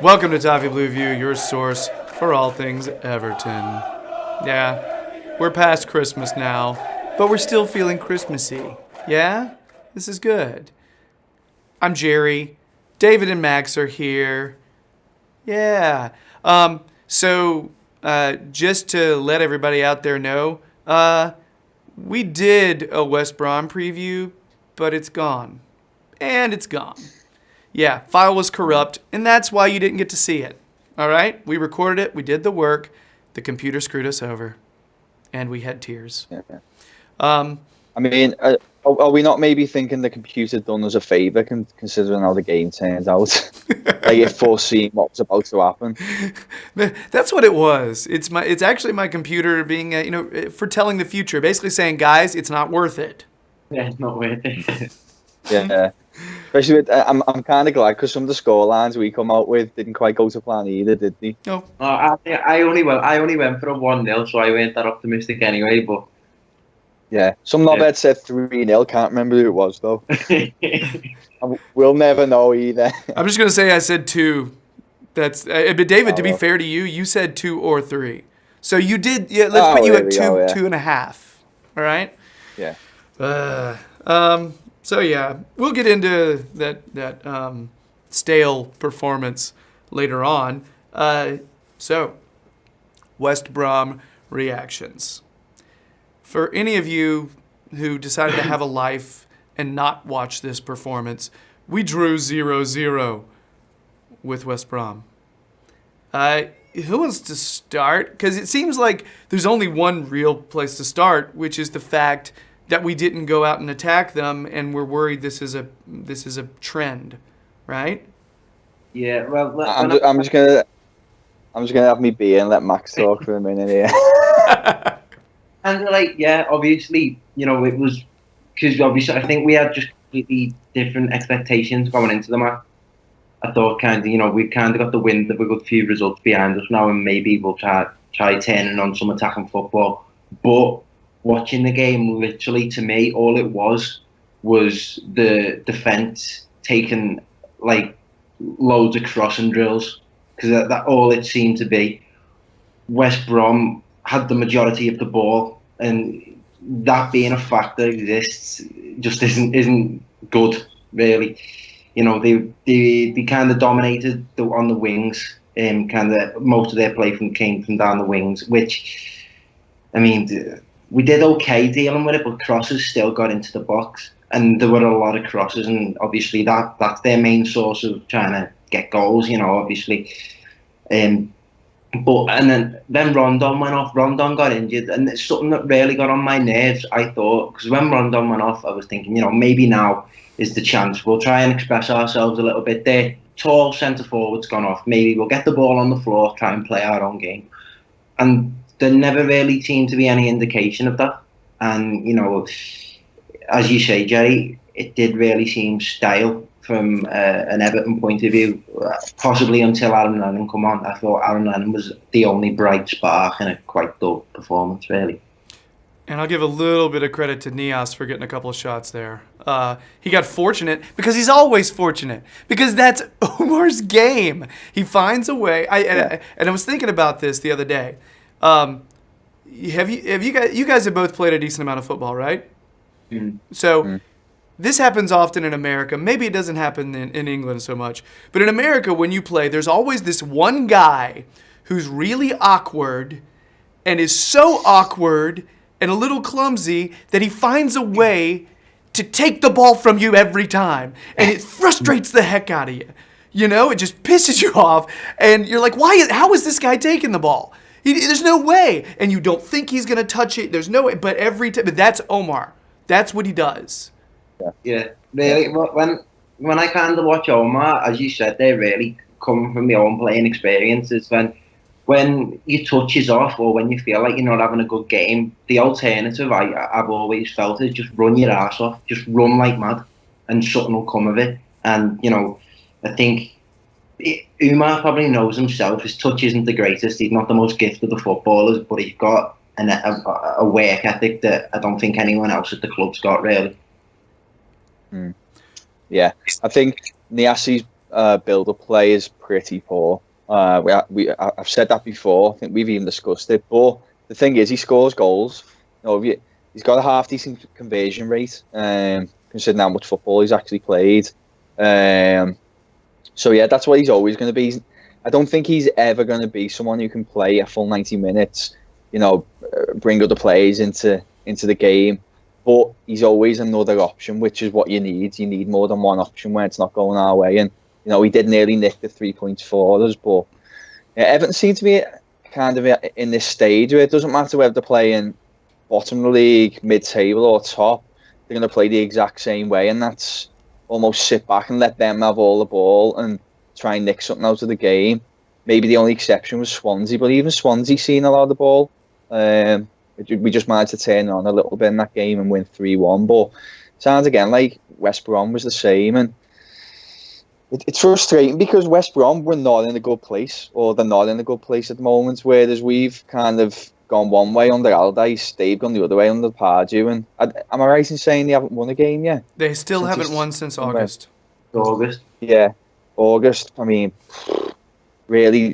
Welcome to Toffee Blue View, your source for all things Everton. Yeah, we're past Christmas now, but we're still feeling Christmassy. Yeah? This is good. I'm Gerry. David and Max are here. Yeah. Just to let everybody out there know, we did a West Brom preview, but it's gone. And it's gone. Yeah, file was corrupt, and that's why you didn't get to see it. All right? We recorded it. We did the work. The computer screwed us over, and we had tears. Yeah. Are we not maybe thinking the computer done us a favour, considering how the game turned out? Like it foreseeing what was about to happen. That's what it was. It's actually my computer being, foretelling the future, basically saying, guys, it's not worth it. Yeah, it's not worth it. Yeah. Especially with, I'm kind of glad because some of the scorelines we come out with didn't quite go to plan either, did they? No. I only went for a 1-0, so I weren't that optimistic anyway. But yeah, some knobhead said 3-0. Can't remember who it was though. We'll never know either. I'm just gonna say I said 2. But David, to be fair to you, you said 2 or 3. So you did. Yeah, let's put you at 2.5. All right. Yeah. So yeah, we'll get into that stale performance later on. So, West Brom reactions. For any of you who decided to have a life and not watch this performance, we drew 0-0 with West Brom. Who wants to start? Because it seems like there's only one real place to start, which is the fact that we didn't go out and attack them, and we're worried this is a trend, right? Yeah, well, I'm just gonna have me beer and let Max talk for a minute here. And obviously, it was because obviously I think we had just completely different expectations going into the match. I thought we've kind of got the wind of a good few results behind us now, and maybe we'll try turning on some attacking football, but watching the game, literally, to me, all it was the defence taking, loads of crossing drills, because that all it seemed to be. West Brom had the majority of the ball, and that being a factor exists just isn't good, really. They kind of dominated on the wings, and most of their play came from down the wings, which, we did okay dealing with it, but crosses still got into the box, and there were a lot of crosses, and obviously that's their main source of trying to get goals, obviously. And then Rondon went off. Rondon got injured, and it's something that really got on my nerves, I thought, because when Rondon went off, I was thinking, maybe now is the chance. We'll try and express ourselves a little bit there. Tall centre forward's gone off. Maybe we'll get the ball on the floor, try and play our own game. And there never really seemed to be any indication of that. And, as you say, Gerry, it did really seem stale from an Everton point of view, possibly until Aaron Lennon come on. I thought Aaron Lennon was the only bright spark in a quite dull performance, really. And I'll give a little bit of credit to Nias for getting a couple of shots there. He got fortunate because he's always fortunate, because that's Omar's game. He finds a way. And I was thinking about this the other day. You guys have both played a decent amount of football, right? Mm. So this happens often in America. Maybe it doesn't happen in England so much. But in America, when you play, there's always this one guy who's really awkward and is so awkward and a little clumsy that he finds a way to take the ball from you every time. And it frustrates the heck out of you. It just pisses you off. And you're like, how is this guy taking the ball? There's no way. And you don't think he's going to touch it. There's no way. But but that's Omar. That's what he does. Yeah. Really, when I kind of watch Omar, as you said, they really come from my own playing experiences. When your touch is off, or when you feel like you're not having a good game, the alternative I've always felt is just run your ass off. Just run like mad, and something will come of it. And, I think Umar probably knows himself. His touch isn't the greatest. He's not the most gifted of footballers, but he's got a work ethic that I don't think anyone else at the club's got, really. Yeah, I think Niasi's build-up play is pretty poor. I've said that before. I think we've even discussed it. But the thing is, he scores goals. He's got a half-decent conversion rate, considering how much football he's actually played. So yeah, that's what he's always going to be. I don't think he's ever going to be someone who can play a full 90 minutes. Bring other players into the game. But he's always another option, which is what you need. You need more than one option when it's not going our way. And he did nearly nick the 3 points for us. But Everton seem to be kind of in this stage where it doesn't matter whether they're playing bottom of the league, mid-table or top. They're going to play the exact same way, and that's almost sit back and let them have all the ball and try and nick something out of the game. Maybe the only exception was Swansea, but even Swansea seen a lot of the ball. We just managed to turn on a little bit in that game and win 3-1. But sounds again like West Brom was the same, and it's frustrating because West Brom were not in a good place, or they're not in a good place at the moment. Whereas we've kind of gone one way under Allardyce, they've gone the other way under Pardew. And am I right in saying they haven't won a game yet? They still haven't won since August. Yeah, August. I mean, really,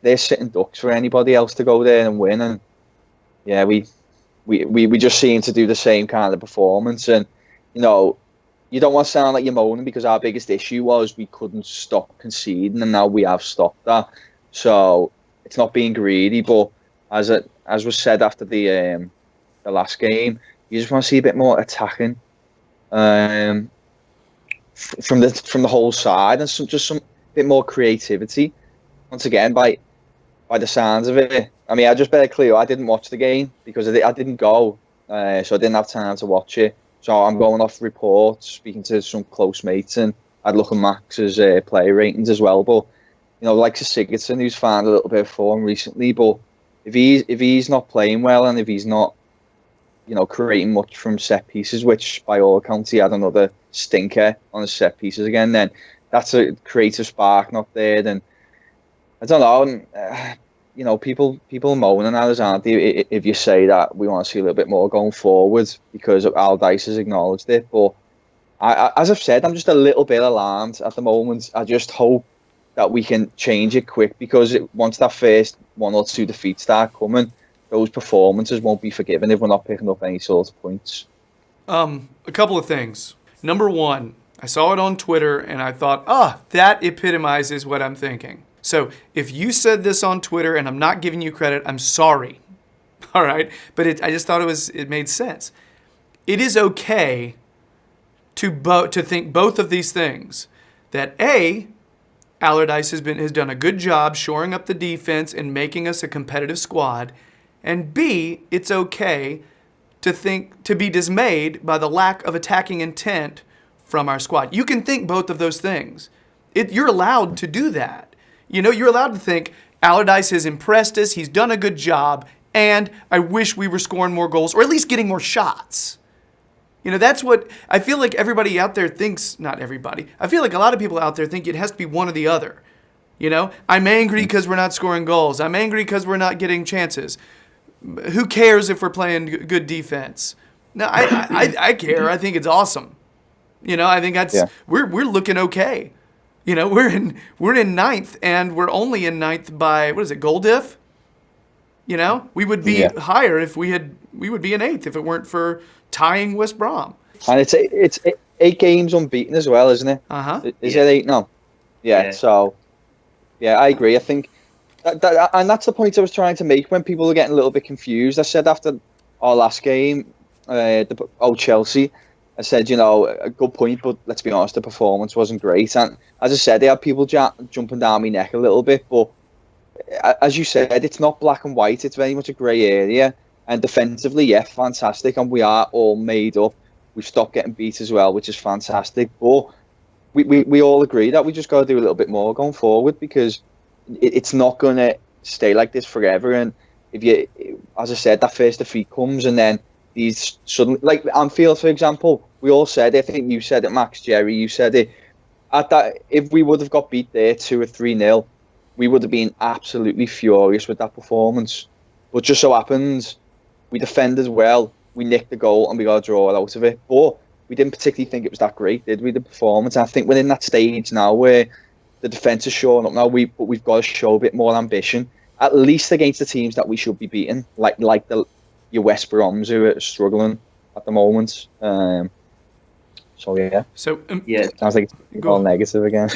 they're sitting ducks for anybody else to go there and win. And yeah, we just seem to do the same kind of performance. And you don't want to sound like you're moaning, because our biggest issue was we couldn't stop conceding, and now we have stopped that. So it's not being greedy, but as was said after the last game, you just want to see a bit more attacking from the whole side, and some bit more creativity. Once again, by the sounds of it, I mean, I just better clear, I didn't watch the game because I didn't go, so I didn't have time to watch it. So I'm going off reports, speaking to some close mates, and I'd look at Max's player ratings as well. But like Sigurdsson, who's found a little bit of form recently, but if he's not playing well, and if he's not creating much from set pieces, which by all accounts he had another stinker on his set pieces again, then that's a creative spark not there. Then I don't know. People moaning at us, aren't they, if you say that we want to see a little bit more going forward, because Allardyce has acknowledged it. But as I've said, I'm just a little bit alarmed at the moment. I just hope that we can change it quick, because once that first 1 or 2 defeats start coming, those performances won't be forgiven if we're not picking up any sort of points. A couple of things. Number one, I saw it on Twitter and I thought, that epitomizes what I'm thinking. So if you said this on Twitter and I'm not giving you credit, I'm sorry. All right? But I just thought it made sense. It is okay to think both of these things. That A, Allardyce has done a good job shoring up the defense and making us a competitive squad. And B, it's okay to be dismayed by the lack of attacking intent from our squad. You can think both of those things. You're allowed to do that. You're allowed to think Allardyce has impressed us, he's done a good job, and I wish we were scoring more goals, or at least getting more shots. That's what I feel like everybody out there thinks. Not everybody. I feel like a lot of people out there think it has to be one or the other. I'm angry because we're not scoring goals. I'm angry because we're not getting chances. Who cares if we're playing good defense? No, I care. I think it's awesome. I think we're looking okay. We're in ninth, and we're only in ninth by, what is it, goal diff? We would be higher if we would be in eighth if it weren't for tying West Brom. And it's 8 games unbeaten as well, isn't it? Is it 8 now? Yeah. So I agree. I think that and that's the point I was trying to make when people were getting a little bit confused. I said after our last game, Chelsea, I said, a good point, but let's be honest, the performance wasn't great. And as I said, they had people jumping down my neck a little bit, but as you said, it's not black and white. It's very much a grey area. And defensively, fantastic. And we are all made up. We've stopped getting beat as well, which is fantastic. But we all agree that we just got to do a little bit more going forward, because it's not going to stay like this forever. And as I said, that first defeat comes, and then these suddenly, like Anfield, for example, we all said it. I think you said it, Max, Gerry, you said it. If we would have got beat there 2 or 3-0, we would have been absolutely furious with that performance. But just so happens, we defended well, we nicked the goal, and we got a draw out of it. But we didn't particularly think it was that great, did we, the performance? I think we're in that stage now where the defence is showing up now. But we've got to show a bit more ambition, at least against the teams that we should be beating, like your West Broms who are struggling at the moment. So yeah. So sounds like it's all negative again.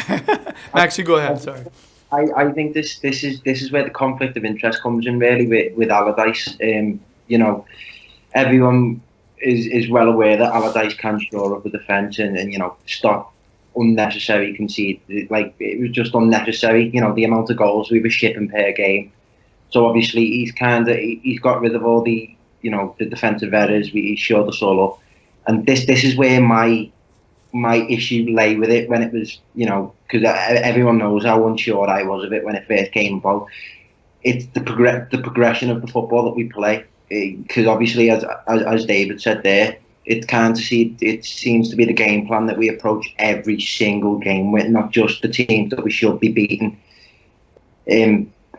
Max, you go ahead. Sorry. I think this is where the conflict of interest comes in really with Allardyce. You know, everyone is well aware that Allardyce can shore up the defence and you know, stop unnecessary concede. Like, it was just unnecessary. You know, the amount of goals we were shipping per game. So obviously he's got rid of all the, you know, the defensive errors. He shored us all up, and this is where my issue lay with it when it was, you know, because everyone knows how unsure I was of it when it first came about. It's the progression of the football that we play, because obviously as David said there, it seems to be the game plan that we approach every single game with, not just the teams that we should be beating.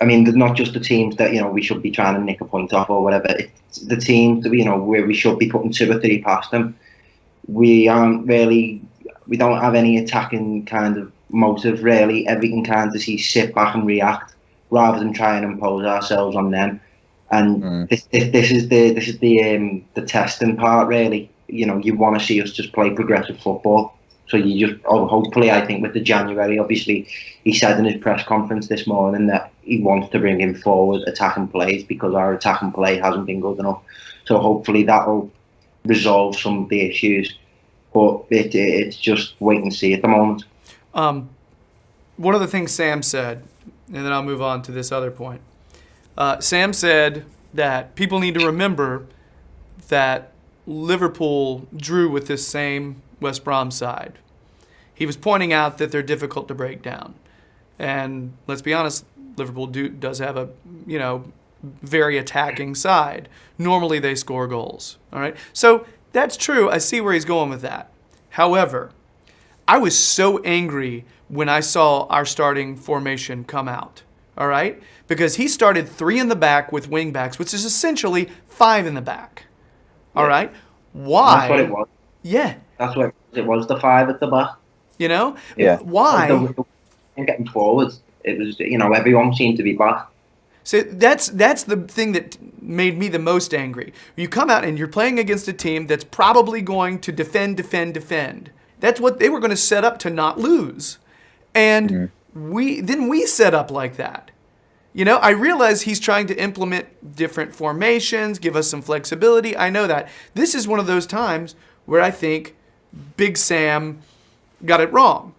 I mean, not just the teams that, you know, we should be trying to nick a point off or whatever. It's the teams that, you know, where we should be putting 2 or 3 past them. We don't have any attacking kind of motive really. Everything kind of sit back and react rather than try and impose ourselves on them. And this is the testing part really. You know, you want to see us just play progressive football. So you just hopefully, I think with the January, obviously he said in his press conference this morning that he wants to bring in forward attacking plays because our attacking play hasn't been good enough. So hopefully that will resolve some of the issues, but it's just wait and see at the moment. One of the things Sam said, and then I'll move on to this other point. Sam said that people need to remember that Liverpool drew with this same West Brom side. He was pointing out that they're difficult to break down, and let's be honest, Liverpool does have a, you know, very attacking side. Normally they score goals. All right, so that's true. I see where he's going with that. However, I was so angry when I saw our starting formation come out. All right, because he started 3 in the back with wing backs, which is essentially 5 in the back. All right, why? That's what it was. Yeah, that's what it was. The 5 at the back. You know, yeah. Why? And getting forwards, it was, you know, everyone seemed to be back. So that's the thing that made me the most angry. You come out and you're playing against a team that's probably going to defend. That's what they were going to set up to not lose. And we set up like that. You know, I realize he's trying to implement different formations, give us some flexibility. I know that. This is one of those times where I think Big Sam got it wrong.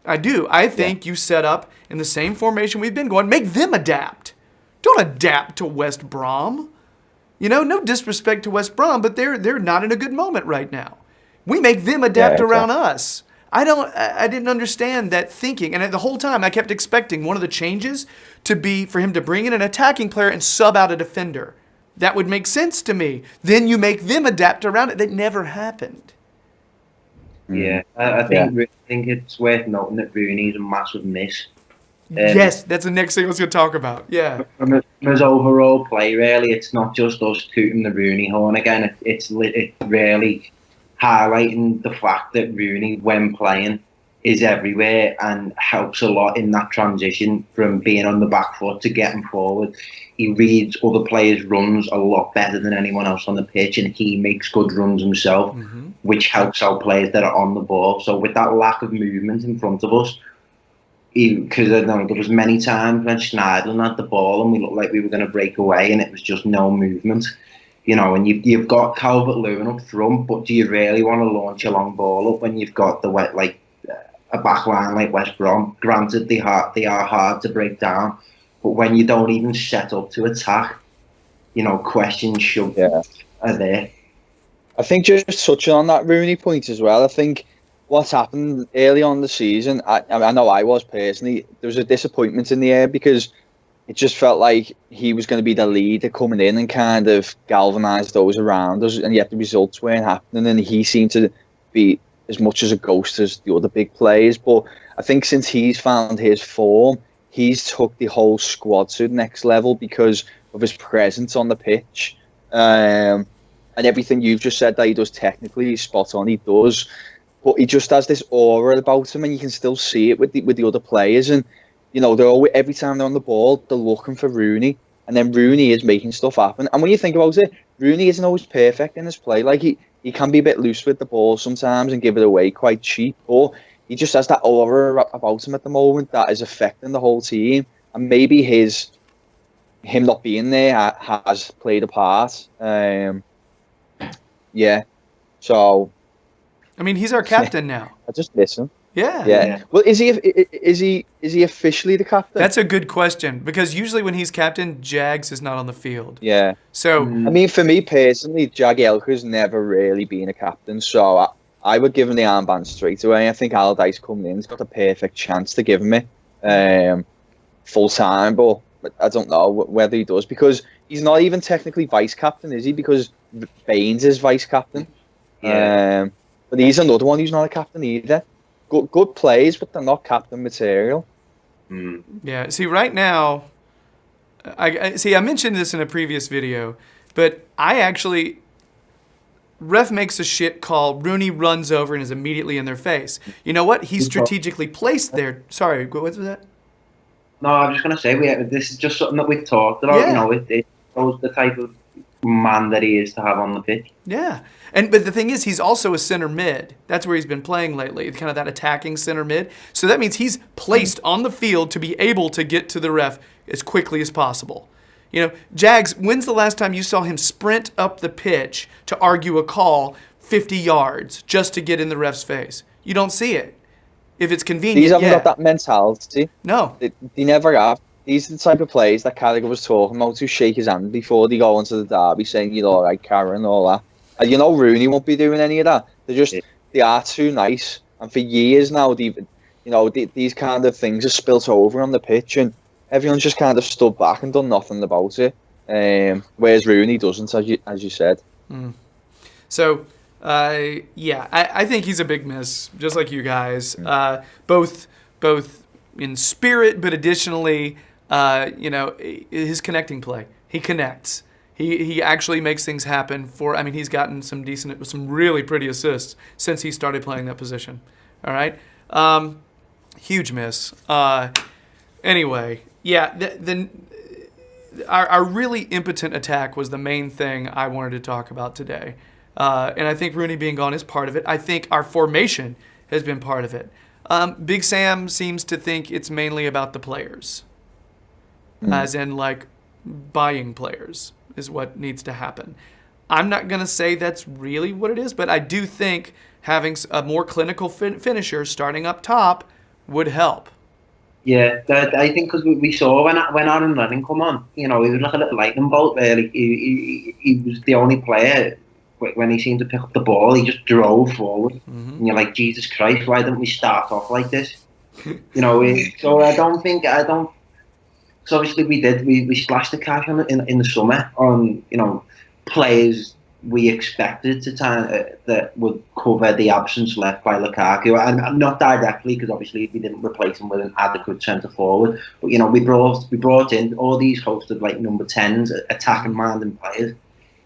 I do. I think you set up in the same formation we've been going. Make them adapt. Don't adapt to West Brom. You know, no disrespect to West Brom, but they're not in a good moment right now. We make them adapt around us. I didn't understand that thinking. And the whole time I kept expecting one of the changes to be for him to bring in an attacking player and sub out a defender. That would make sense to me. Then you make them adapt around it. That never happened. Yeah, I think it's worth noting that Rooney's a massive miss. Yes, that's the next thing I was going to talk about. Yeah. From his overall play, really, it's not just us tooting the Rooney horn again. It's really highlighting the fact that Rooney, when playing, is everywhere and helps a lot in that transition from being on the back foot to getting forward. He reads other players' runs a lot better than anyone else on the pitch, and he makes good runs himself, which helps out players that are on the ball. So with that lack of movement in front of us, because there was many times when Schneiderlin had the ball and we looked like we were going to break away, and it was just no movement. You know, and you've got Calvert-Lewin up front, but do you really want to launch a long ball up when you've got a back line like West Brom? Granted, they are hard to break down, but when you don't even set up to attack, you know, questions are there. I think just touching on that Rooney point as well, I think what's happened early on in the season, I know I was personally, there was a disappointment in the air because it just felt like he was going to be the leader coming in and kind of galvanise those around us, and yet the results weren't happening, and he seemed to be as much as a ghost as the other big players. But I think since he's found his form, he's took the whole squad to the next level because of his presence on the pitch. And everything you've just said that he does technically, he's spot on. He does but he just has this aura about him, and you can still see it with the other players. And you know, they're always, every time they're on the ball, they're looking for Rooney, and then Rooney is making stuff happen. And when you think about it, Rooney isn't always perfect in his play. Like he can be a bit loose with the ball sometimes and give it away quite cheap, but he just has that aura about him at the moment that is affecting the whole team. And maybe him not being there has played a part. Yeah. So I mean, he's our captain now. I just miss him. Yeah. Well, is he officially the captain? That's a good question, because usually when he's captain, Jags is not on the field. Yeah. So I mean, for me personally, Jagielka's never really been a captain, so I would give him the armband straight away. I think Allardyce coming in, he's got a perfect chance to give him it full time, but I don't know whether he does, because he's not even technically vice captain, is he? Because Baines is vice captain. Yeah. But he's another one who's not a captain either. Good plays, but they're not captain material. Yeah. See, right now, I mentioned this in a previous video, but ref makes a shit call. Rooney runs over and is immediately in their face. You know what? He's strategically placed there. Sorry, what was that? No, I'm just gonna say this is just something that we've talked about. Yeah. You know, it shows the type of man that he is to have on the pitch. Yeah. But the thing is, he's also a center mid. That's where he's been playing lately, kind of that attacking center mid. So that means he's placed on the field to be able to get to the ref as quickly as possible. You know, Jags, when's the last time you saw him sprint up the pitch to argue a call 50 yards just to get in the ref's face? You don't see it. If it's convenient, These haven't got that mentality. No. They never have. These are the type of players that Carragher was talking about, to shake his hand before they go into the derby, saying, you know, all right, Karen, all that. And you know, Rooney won't be doing any of that. They are too nice. And for years now, these kind of things are spilt over on the pitch, and everyone's just kind of stood back and done nothing about it. Whereas Rooney doesn't, as you said. So, I think he's a big miss, just like you guys. Both in spirit, but additionally, his connecting play. He connects. He actually makes things happen he's gotten some really pretty assists since he started playing that position. All right? Huge miss. Anyway, our really impotent attack was the main thing I wanted to talk about today. And I think Rooney being gone is part of it. I think our formation has been part of it. Big Sam seems to think it's mainly about the players, as in like buying players is what needs to happen. I'm not going to say that's really what it is, but I do think having a more clinical finisher starting up top would help. Yeah, I think because we saw when Aaron Lennon come on, you know, he was like a little lightning bolt really. He was the only player, when he seemed to pick up the ball, he just drove forward. And you're like, Jesus Christ, why didn't we start off like this? You know, so I don't. So obviously we splashed the cash on in the summer on, you know, players we expected that would cover the absence left by Lukaku, and not directly, because obviously we didn't replace him with an adequate centre forward. But you know, we brought in all these hosts of like number 10s, attacking minded players.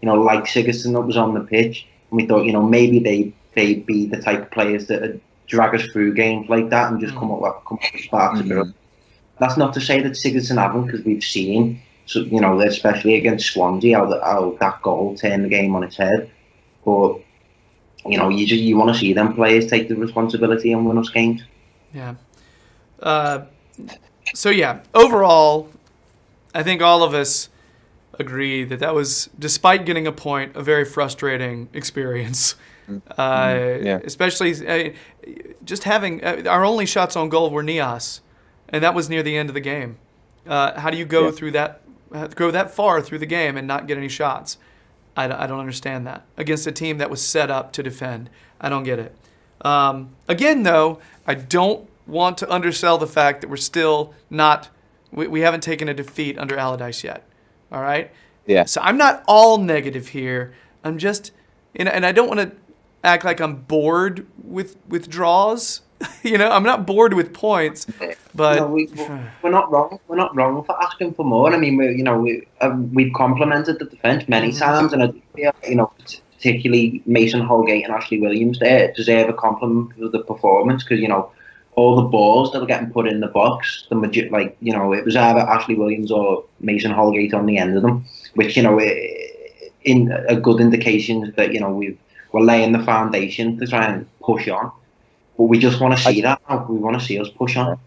You know, like Sigurdsson that was on the pitch, and we thought, you know, maybe they'd be the type of players that would drag us through games like that and just come up with sparks of growth. That's not to say that Sigurdsson haven't, because we've seen, so, you know, especially against Swansea, how that goal turned the game on its head. But you know, you want to see them players take the responsibility and win us games. Yeah. Overall, I think all of us agree that was, despite getting a point, a very frustrating experience. Especially just having our only shots on goal were Nias, and that was near the end of the game. How do you go through that, go that far through the game and not get any shots? I don't understand that. Against a team that was set up to defend. I don't get it. Again, though, I don't want to undersell the fact that we're still not, we haven't taken a defeat under Allardyce yet. All right? Yeah. So I'm not all negative here. I'm just, and I don't want to act like I'm bored with draws. You know, I'm not bored with points, but no, we're not wrong. We're not wrong for asking for more. I mean, we've complimented the defence many times, and I feel, you know, particularly Mason Holgate and Ashley Williams, they deserve a compliment for the performance because, all the balls that were getting put in the box, it was either Ashley Williams or Mason Holgate on the end of them, which, in a good indication that, we're laying the foundation to try and push on. But we just want to see that now. We want to see us push on.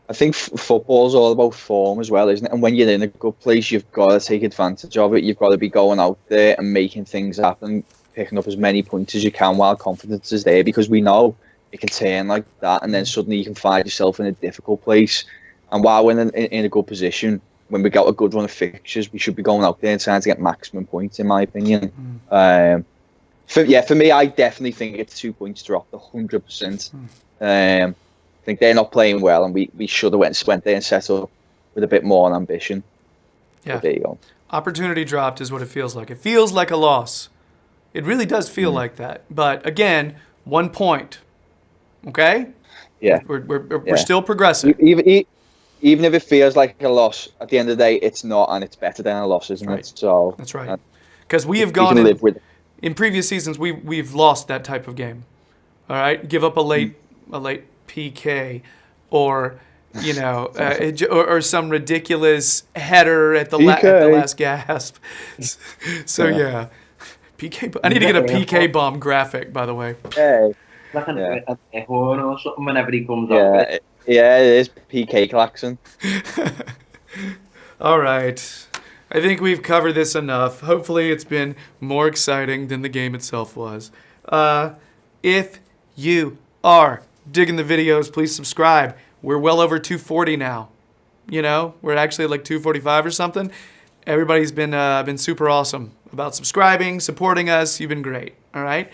I think football's all about form as well, isn't it? And when you're in a good place, you've got to take advantage of it. You've got to be going out there and making things happen, picking up as many points as you can while confidence is there, because we know it can turn like that, and then suddenly you can find yourself in a difficult place. And while we're in a good position, when we got a good run of fixtures, we should be going out there and trying to get maximum points, in my opinion. For me, I definitely think it's 2 points dropped, 100%. I think they're not playing well, and we should have went there and set up with a bit more ambition. Yeah. But there you go. Opportunity dropped is what it feels like. It feels like a loss. It really does feel like that. But again, 1 point. Okay? Yeah. We're still progressing. Even if it feels like a loss, at the end of the day, it's not, and it's better than a loss, isn't it? So that's right. Because we have gone in previous seasons. We've lost that type of game. All right, give up a late PK, or or some ridiculous header at the last gasp. So yeah. PK. I need to get a PK bomb graphic, by the way. Hey. Like a horn or something whenever he comes up. Yeah, it is PK klaxon. All right. I think we've covered this enough. Hopefully it's been more exciting than the game itself was. If you are digging the videos, please subscribe. We're well over 240 now. We're actually like 245 or something. Everybody's been super awesome about subscribing, supporting us. You've been great. All right.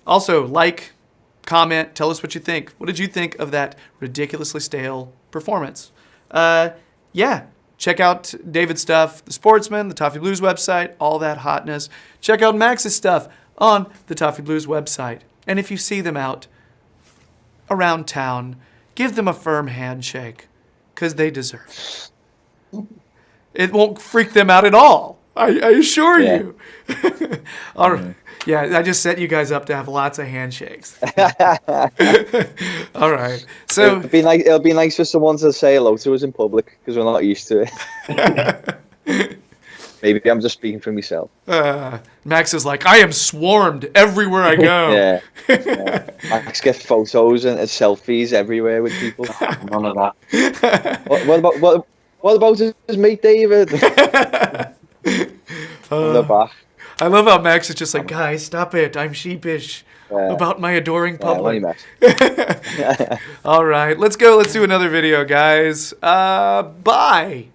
Also, comment, tell us what you think. What did you think of that ridiculously stale performance? Check out David's stuff, The Sportsman, the Toffee Blues website, all that hotness. Check out Max's stuff on the Toffee Blues website. And if you see them out around town, give them a firm handshake, because they deserve it. It won't freak them out at all. I assure you. All right. Yeah, I just set you guys up to have lots of handshakes. All right. So it'll be nice for someone to say hello to us in public, because we're not used to it. Maybe I'm just speaking for myself. Max is like, I am swarmed everywhere I go. Yeah. Max gets photos and selfies everywhere with people. None of that. What about his mate David? On the back. I love how Max is just like, guys, stop it. I'm sheepish about my adoring public. All right, let's go. Let's do another video, guys. Bye.